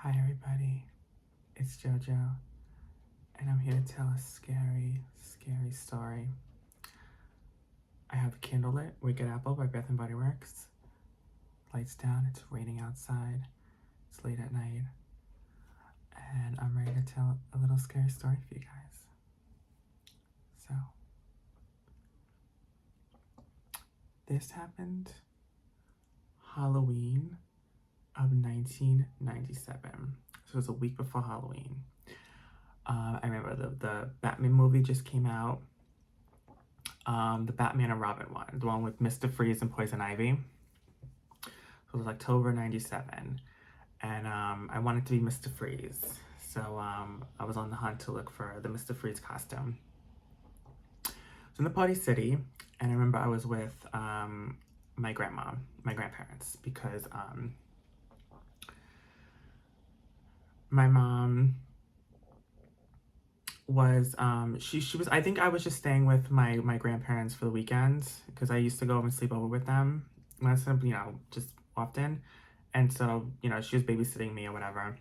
Hi everybody, it's JoJo, and I'm here to tell a scary, scary story. I have a candle lit, Wicked Apple by Bath & Body Works. Lights down, it's raining outside, it's late at night, and I'm ready to tell a little scary story for you guys. So, this happened Halloween of 1997. So it was a week before Halloween. I remember the Batman movie just came out. The Batman and Robin one, the one with Mr. Freeze and Poison Ivy. So it was October 97. And I wanted to be Mr. Freeze. So I was on the hunt to look for the Mr. Freeze costume. So in the Party City, and I remember I was with my grandparents, because my mom was she was, I think I was just staying with my grandparents for the weekends, because I used to go and sleep over with them just often. And so she was babysitting me or whatever,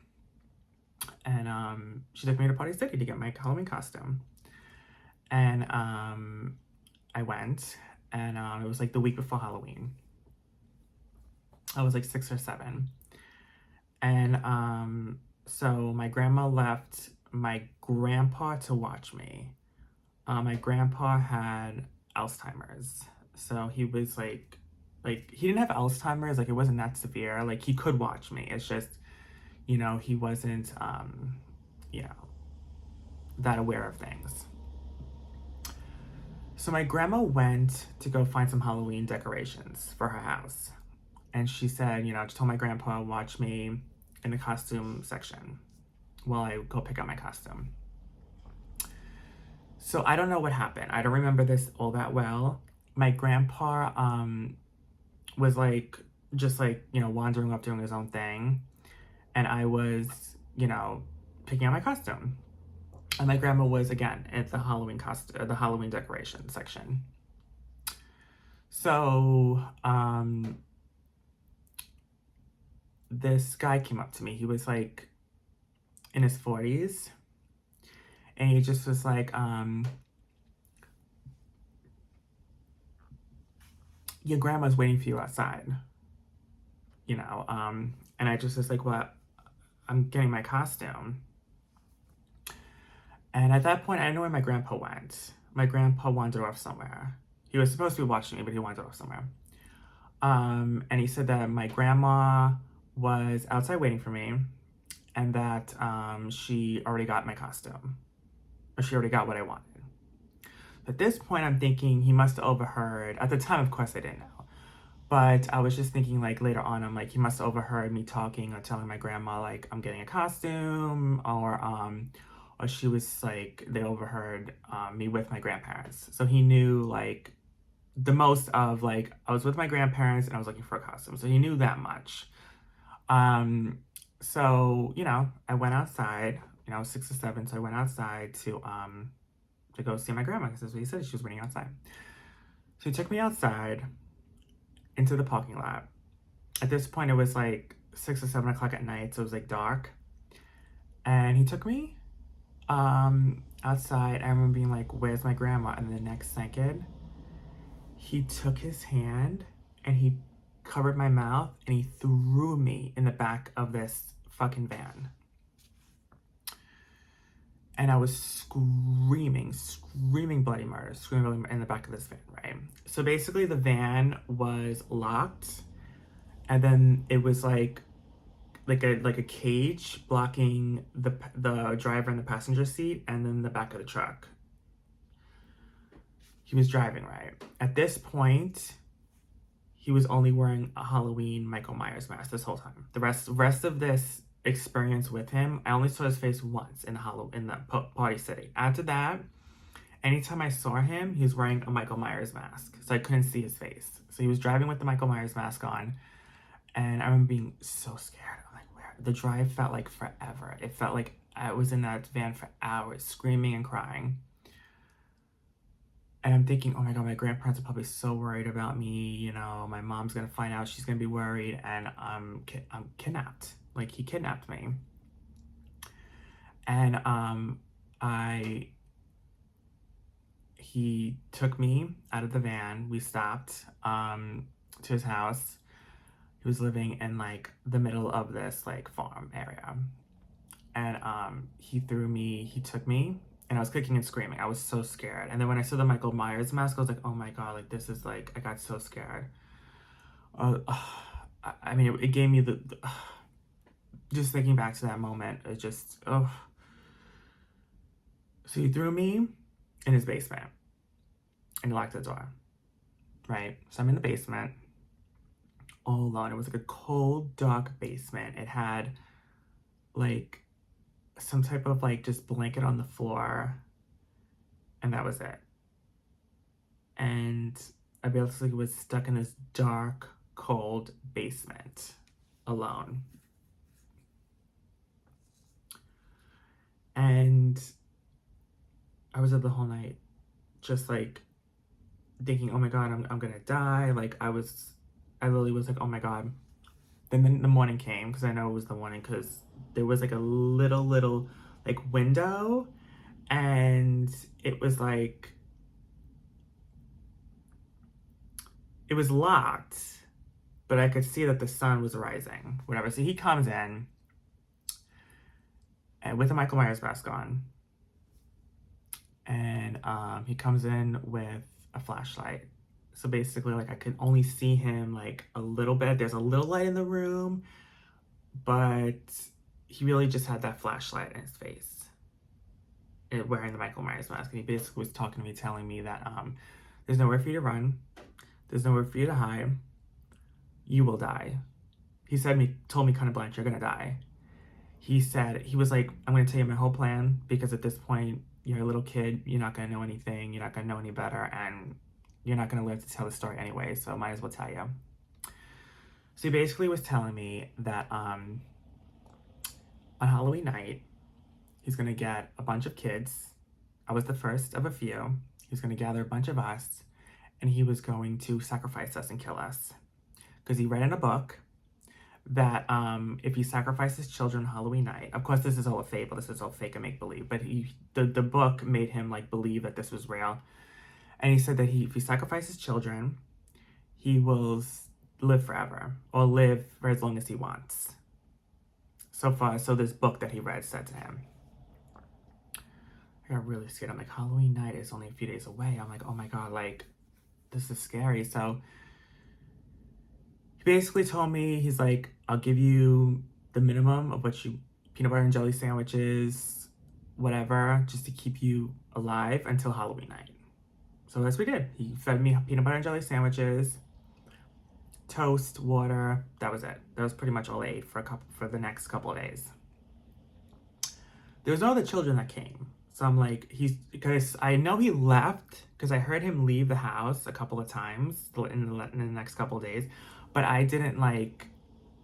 and she took me to Party City to get my Halloween costume. And I went, and it was like the week before Halloween. I was like 6 or 7. And so my grandma left my grandpa to watch me. My grandpa had Alzheimer's. So he was like he didn't have Alzheimer's, like it wasn't that severe. Like he could watch me. It's just, he wasn't that aware of things. So my grandma went to go find some Halloween decorations for her house. And she said, just told my grandpa, watch me in the costume section while I go pick up my costume. So I don't know what happened. I don't remember this all that well. My grandpa was just wandering up doing his own thing. And I was, picking out my costume. And my grandma was again at the the Halloween decoration section. So this guy came up to me. He was like in his 40s. And he just was like, your grandma's waiting for you outside. And I just was like, what? I'm getting my costume. And at that point, I didn't know where my grandpa went. My grandpa wandered off somewhere. He was supposed to be watching me, but he wandered off somewhere. And he said that my grandma was outside waiting for me, and that she already got my costume. Or she already got what I wanted. At this point, I'm thinking he must have overheard. At the time, of course, I didn't know. But I was just thinking, later on, I'm like, he must have overheard me talking or telling my grandma, I'm getting a costume, or she was they overheard me with my grandparents. So he knew, the most of, I was with my grandparents and I was looking for a costume. So he knew that much. So, I went outside, I was 6 or 7, so I went outside to go see my grandma, because that's what he said, she was waiting outside. So he took me outside into the parking lot. At this point, it was 6 or 7 o'clock at night, so it was dark. And he took me outside. I remember being like, where's my grandma? And the next second, he took his hand and he covered my mouth and he threw me in the back of this fucking van. And I was screaming bloody murder, screaming in the back of this van, right? So basically the van was locked, and then it was like a cage blocking the driver and the passenger seat, and then the back of the truck. He was driving, right? At this point, he was only wearing a Halloween Michael Myers mask this whole time. The rest of this experience with him, I only saw his face once in the Party City. After that, anytime I saw him, he was wearing a Michael Myers mask, so I couldn't see his face. So he was driving with the Michael Myers mask on, and I remember being so scared. I'm like, where? The drive felt like forever. It felt like I was in that van for hours, screaming and crying. And I'm thinking, oh my God, my grandparents are probably so worried about me. My mom's gonna find out, she's gonna be worried, and I'm kidnapped. He kidnapped me. And I he took me out of the van. We stopped to his house. He was living in like the middle of this like farm area. And he took me, and I was kicking and screaming. I was so scared. And then when I saw the Michael Myers mask, I was like, oh my God, like this is like, I got so scared. Uh, I mean, it gave me just thinking back to that moment, it just, oh. So he threw me in his basement and he locked the door, right? So I'm in the basement all alone. It was like a cold, dark basement. It had like some type of like just blanket on the floor, and that was it. And I basically was stuck in this dark, cold basement alone. And I was up the whole night just like thinking, oh my God, I'm gonna die. Like I literally was like, oh my God. Then the morning came, because I know it was the morning, because there was like a little like window, and it was like, it was locked, but I could see that the sun was rising, whatever. So he comes in and with a Michael Myers mask on, and he comes in with a flashlight. So basically, like I could only see him like a little bit. There's a little light in the room, but he really just had that flashlight in his face, wearing the Michael Myers mask. And he basically was talking to me, telling me that there's nowhere for you to run, there's nowhere for you to hide, you will die. He told me kind of blank, you're gonna die. He was like, I'm gonna tell you my whole plan, because at this point, you're a little kid, you're not gonna know anything, you're not gonna know any better, and you're not gonna live to tell the story anyway, so might as well tell you. So he basically was telling me that on Halloween night, he's gonna get a bunch of kids. I was the first of a few. He was gonna gather a bunch of us, and he was going to sacrifice us and kill us. Because he read in a book that if he sacrifices children on Halloween night, of course this is all a fable, this is all fake and make believe, but the book made him like believe that this was real, and he said that if he sacrifices children, he will live forever, or live for as long as he wants. So this book that he read said to him. I got really scared. I'm like, Halloween night is only a few days away. I'm like, oh my God, like this is scary. So he basically told me, he's like, I'll give you the minimum of what you, peanut butter and jelly sandwiches, whatever, just to keep you alive until Halloween night. So that's what we did. He fed me peanut butter and jelly sandwiches, toast, water. That was it. That was pretty much all I ate for the next couple of days. There was no other children that came. So I'm like, because I know he left, because I heard him leave the house a couple of times in the next couple of days, but I didn't like,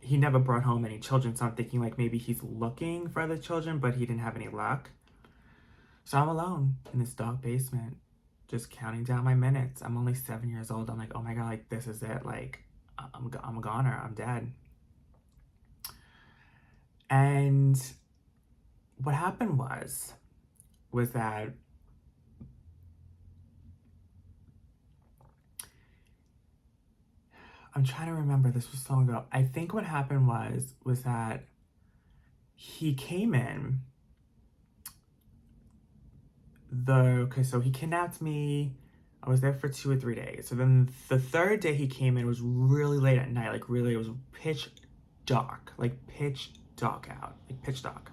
he never brought home any children, so I'm thinking like maybe he's looking for other children, but he didn't have any luck. So I'm alone in this dark basement, just counting down my minutes. I'm only 7 years old. I'm like, oh my God, like this is it. Like I'm a goner. I'm dead. And what happened was that I'm trying to remember, this was so long ago. I think what happened was that he came in, so he kidnapped me. I was there for 2 or 3 days. So then the third day he came in, it was really late at night, like really, it was pitch dark out, like pitch dark.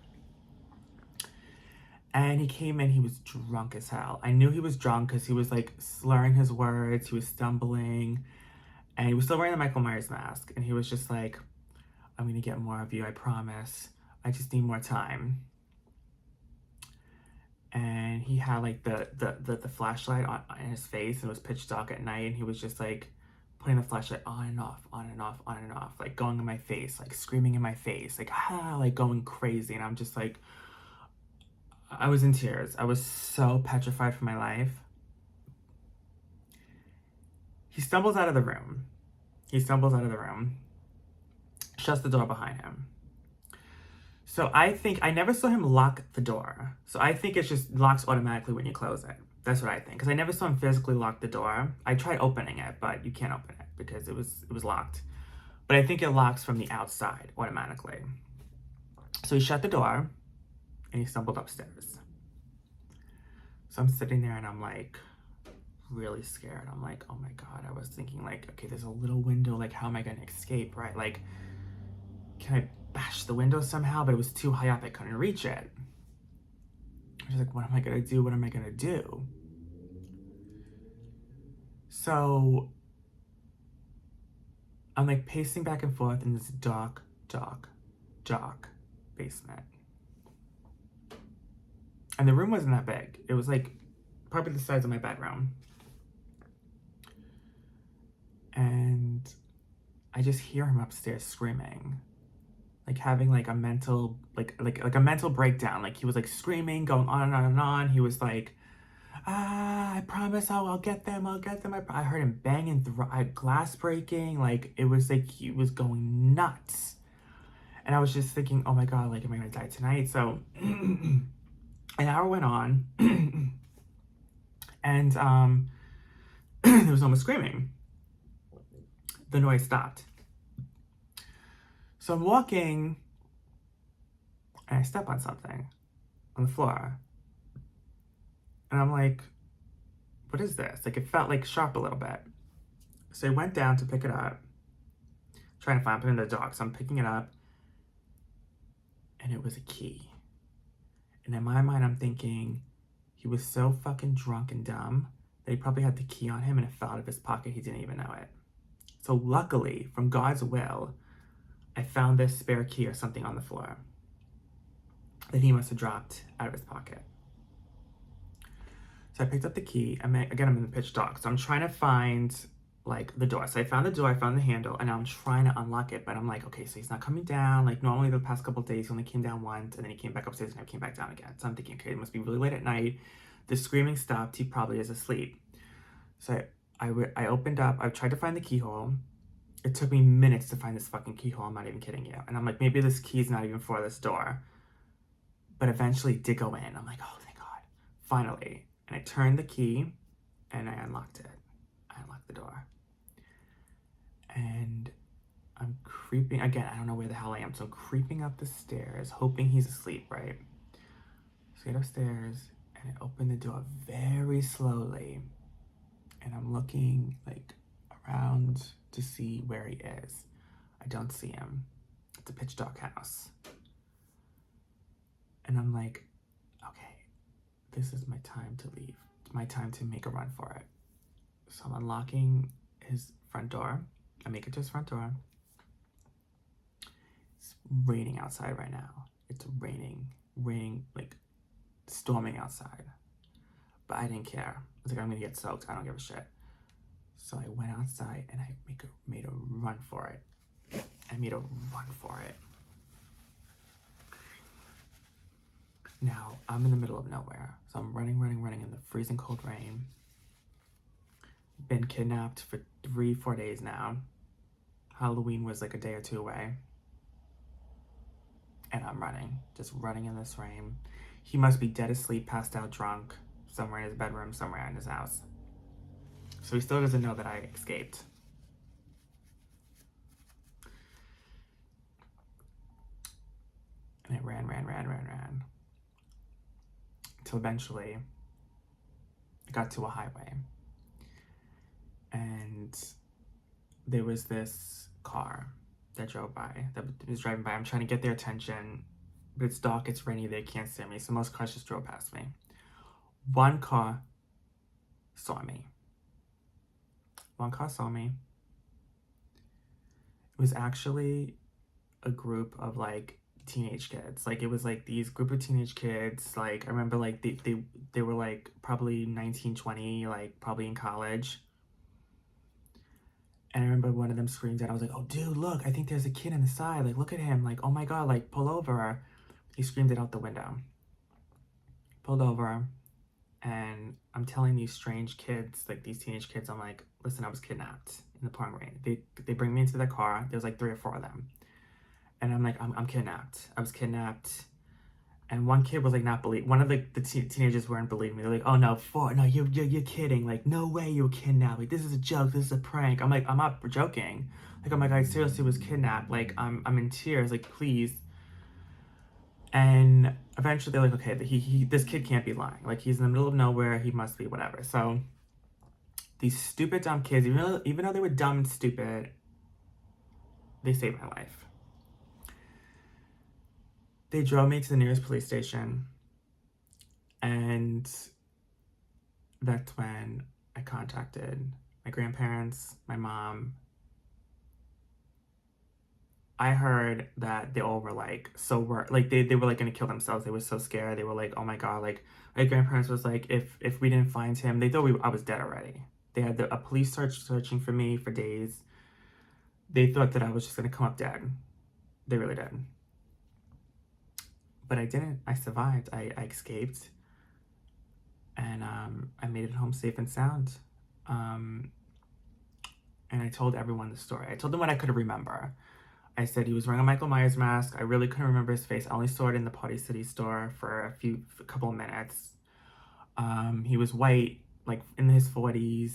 And he came in, he was drunk as hell. I knew he was drunk because he was like slurring his words, he was stumbling, and he was still wearing the Michael Myers mask. And he was just like, I'm gonna get more of you, I promise. I just need more time. And he had like the flashlight on in his face, and it was pitch dark at night, and he was just like putting the flashlight on and off, on and off, on and off, like going in my face, like screaming in my face, like like going crazy. And I'm just like, I was in tears. I was so petrified for my life. He stumbles out of the room. Shuts the door behind him. So I think, I never saw him lock the door. So I think it just locks automatically when you close it. That's what I think. Because I never saw him physically lock the door. I tried opening it, but you can't open it because it was locked. But I think it locks from the outside automatically. So he shut the door and he stumbled upstairs. So I'm sitting there and I'm like really scared. I'm like, oh my God. I was thinking like, okay, there's a little window. Like, how am I going to escape, right? Like, can I bash the window somehow? But it was too high up. I couldn't reach it. I was like, what am I going to do? What am I going to do? So I'm like pacing back and forth in this dark basement. And the room wasn't that big. It was like probably the size of my bedroom. And I just hear him upstairs screaming, like having like a mental, like a mental breakdown. Like he was like screaming, going on and on and on. He was like, I promise I'll get them. I'll get them. I heard him banging, glass breaking. Like it was like he was going nuts. And I was just thinking, oh my God, like, am I gonna die tonight? So an hour went on and there was no more screaming. The noise stopped. So I'm walking and I step on something on the floor. And I'm like, what is this? Like it felt like sharp a little bit. So I went down to pick it up, trying to find it in the dark. So I'm picking it up and it was a key. And in my mind, I'm thinking he was so fucking drunk and dumb that he probably had the key on him and it fell out of his pocket. He didn't even know it. So luckily, from God's will, I found this spare key or something on the floor that he must have dropped out of his pocket. So I picked up the key. Again, I'm in the pitch dark. So I'm trying to find like the door. So I found the door, I found the handle, and now I'm trying to unlock it. But I'm like, okay, so he's not coming down. Like normally the past couple of days, he only came down once and then he came back upstairs and I came back down again. So I'm thinking, okay, it must be really late at night. The screaming stopped. He probably is asleep. So I opened up. I tried to find the keyhole. It took me minutes to find this fucking keyhole. I'm not even kidding you. And I'm like, maybe this key's not even for this door. But eventually it did go in. I'm like, oh, thank God. Finally. And I turned the key and I unlocked it. I unlocked the door. And I'm creeping, again, I don't know where the hell I am. So I'm creeping up the stairs, hoping he's asleep, right? So I get upstairs and I open the door very slowly. And I'm looking like around to see where he is. I don't see him. It's a pitch dark house. And I'm like, okay, this is my time to leave. It's my time to make a run for it. So I'm unlocking his front door. I make it to his front door. It's raining outside right now. It's raining, like storming outside. But I didn't care. I was like, I'm gonna get soaked. I don't give a shit. So I went outside and I made a run for it. Now, I'm in the middle of nowhere. So I'm running in the freezing cold rain. Been kidnapped for 3-4 days now. Halloween was like a day or two away. And I'm just running in this rain. He must be dead asleep, passed out drunk, somewhere in his bedroom, somewhere in his house. So he still doesn't know that I escaped. And I ran. Until eventually I got to a highway. And there was this car that was driving by. I'm trying to get their attention, but it's dark, it's rainy, they can't see me. So most cars just drove past me. One car saw me. It was actually a group of like teenage kids. Like it was like these group of teenage kids. Like I remember like they were like probably 19, 20, like probably in college. And I remember one of them screamed out. I was like, oh dude, look, I think there's a kid on the side. Like look at him. Like, oh my God, like pull over. He screamed it out the window. Pulled over. And I'm telling these strange kids, like these teenage kids, I'm like, listen, I was kidnapped in the pouring rain. They bring me into their car. There's like 3 or 4 of them. And I'm like, I'm kidnapped. I was kidnapped. And one kid was like not believe. One of the teenagers weren't believing me. They're like, "Oh no, no, you're kidding. Like, no way you were kidnapped. Like, this is a joke. This is a prank." I'm like, I'm not joking. Like, I'm like, I seriously was kidnapped. Like, I'm in tears. Like, please. And eventually they're like, okay, this kid can't be lying. Like, he's in the middle of nowhere. He must be whatever. So these stupid dumb kids, even though they were dumb and stupid, they saved my life. They drove me to the nearest police station, and that's when I contacted my grandparents, my mom. I heard that they all were like they were like gonna kill themselves. They were so scared. They were like, oh my god, like my grandparents was like, if we didn't find him, they thought I was dead already. They had a police searching for me for days. They thought that I was just gonna come up dead. They really did. But I didn't. I survived. I escaped, and I made it home safe and sound. Um, and I told everyone the story. I told them what I could remember. I said he was wearing a Michael Myers mask. I really couldn't remember his face. I only saw it in the Party City store for a couple of minutes. He was white, like in his 40s.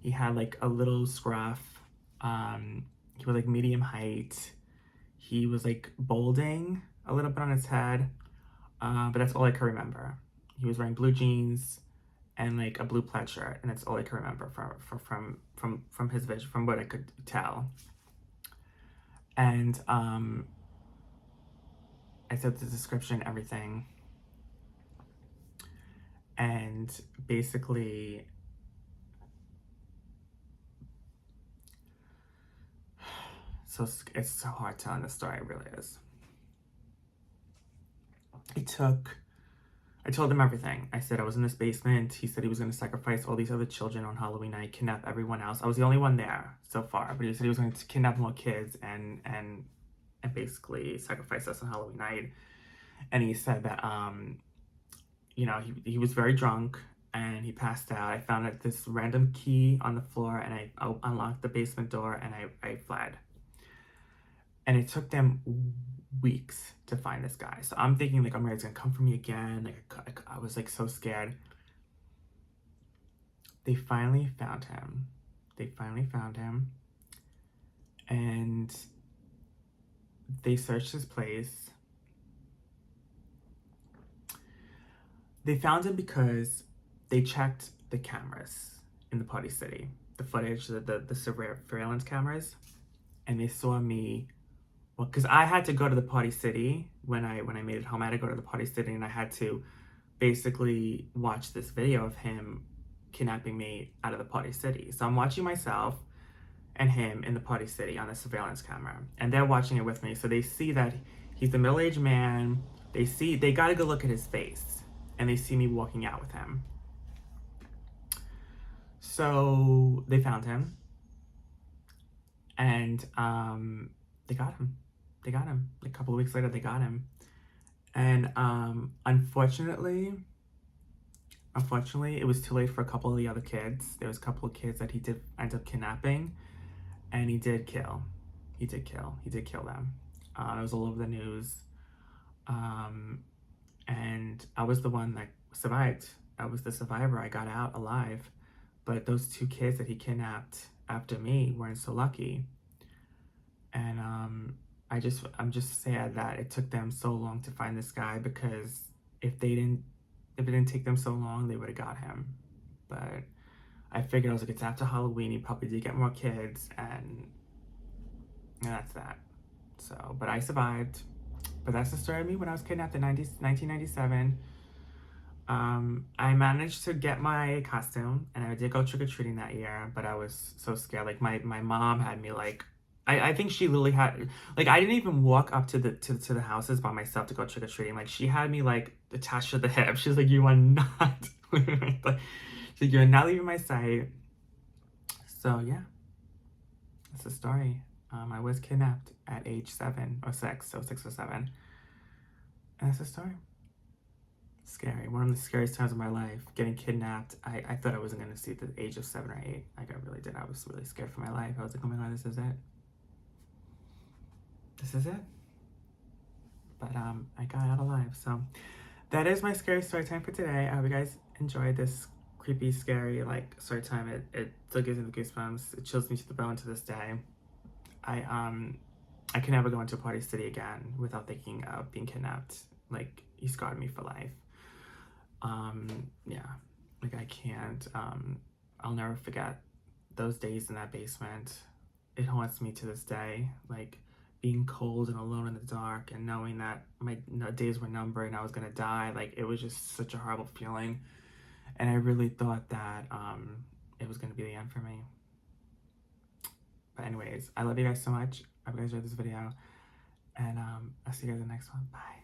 He had like a little scruff. He was like medium height. He was like balding a little bit on his head. But that's all I could remember. He was wearing blue jeans and like a blue plaid shirt, and that's all I could remember from his vision, from what I could tell. And I said the description, everything, and basically, so it's so hard telling the story. It really is. I told him everything. I said I was in this basement. He said he was going to sacrifice all these other children on Halloween night, kidnap everyone else. I was the only one there so far, but he said he was going to kidnap more kids and basically sacrifice us on Halloween night. And he said that you know, he was very drunk and he passed out. I found this random key on the floor, and I unlocked the basement door, and I fled. And it took them weeks to find this guy. So I'm thinking like, oh my God, he's gonna come for me again. Like I was like so scared. They finally found him. And they searched his place. They found him because they checked the cameras in the Party City, the footage, the surveillance cameras, and they saw me. Well, because I had to go to the Party City when I made it home. I had to go to the Party City, and I had to basically watch this video of him kidnapping me out of the Party City. So I'm watching myself and him in the Party City on the surveillance camera, and they're watching it with me. So they see that he's a middle-aged man. They got a good look at his face, and they see me walking out with him. So they found him, and they got him. Like a couple of weeks later, they got him. And unfortunately, it was too late for a couple of the other kids. There was a couple of kids that he did end up kidnapping, and he did kill. He did kill them. It was all over the news. And I was the one that survived. I was the survivor. I got out alive. But those two kids that he kidnapped after me weren't so lucky. And I'm just sad that it took them so long to find this guy, because if it didn't take them so long, they would have got him. But I figured, I was like, it's after Halloween, he probably did get more kids, and that's that. So, but I survived. But that's the story of me when I was kidnapped in 1997. I managed to get my costume, and I did go trick-or-treating that year, but I was so scared. Like my mom had me like, I think she literally had, like, I didn't even walk up to the houses by myself to go trick-or-treating. Like, she had me like attached to the hip. She's like, you are not leaving my sight. She's like, you're not leaving my sight. So yeah, that's the story. I was kidnapped at age 7 or 6, so 6 or 7. And that's the story. Scary. One of the scariest times of my life, getting kidnapped. I thought I wasn't going to see the age of 7 or 8. Like, I really did. I was really scared for my life. I was like, oh my God, this is it. This is it. but I got out alive. So that is my scary story time for today. I hope you guys enjoyed this creepy, scary like story time. It still gives me the goosebumps. It chills me to the bone to this day. I can never go into a party city again without thinking of being kidnapped. Like, he scarred me for life. Yeah, like I can't. I'll never forget those days in that basement. It haunts me to this day. Like, being cold and alone in the dark and knowing that my days were numbered and I was gonna die. Like, it was just such a horrible feeling. And I really thought that it was gonna be the end for me. But anyways, I love you guys so much. I hope you guys enjoyed this video. And I'll see you guys in the next one. Bye.